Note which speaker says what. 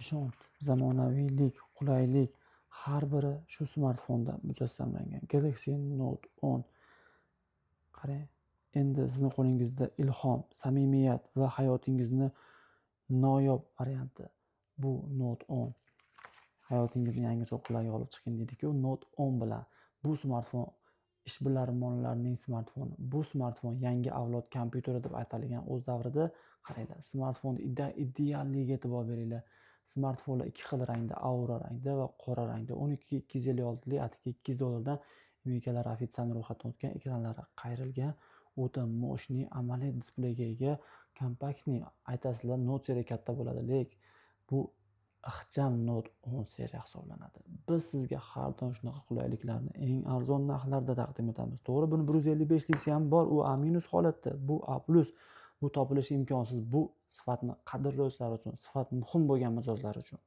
Speaker 1: ishonch, zamonaviylik, qulaylik har biri shu smartfonda mujassamlangan. Galaxy Note 10 qarang, endi sizni qo'lingizda ilhom, samimiyat va hayotingizni noyob varianti. Bu Note 10 hayotingizni yangi so'qqilarga olib chiqing deydi-ku, Note 10 bilan. Bu smartfon ishbilarmonlarning smartfoni. Bu smartfon yangi avlod kompyuteri deb atalgan o'z davrida. Qaranglar, smartfonni idealligiga e'tibor beringlar. Smartfonlar ikki xil rangda, aura rangda va qora rangda. 12 256 atigi $200 imikalar ofitsial ro'yxatdan o'tgan, ekranlari qayrilgan, o'ta moshni AMOLED displeyga ega, kompaktni aytasizlar, Note seriya katta bo'ladi, lekin bu ixcham Note 10 seriya hisoblanadi. Biz sizga har doim shunaqa qulayliklarni eng arzon narxlarda taqdim etamiz. To'g'ri, buni 155 lisi ham bor, u A- holatda, bu A+. Bu topilishi imkonsiz. Bu sifatni qadrlovchilar uchun, sifat muhim bo'lgan mijozlar uchun.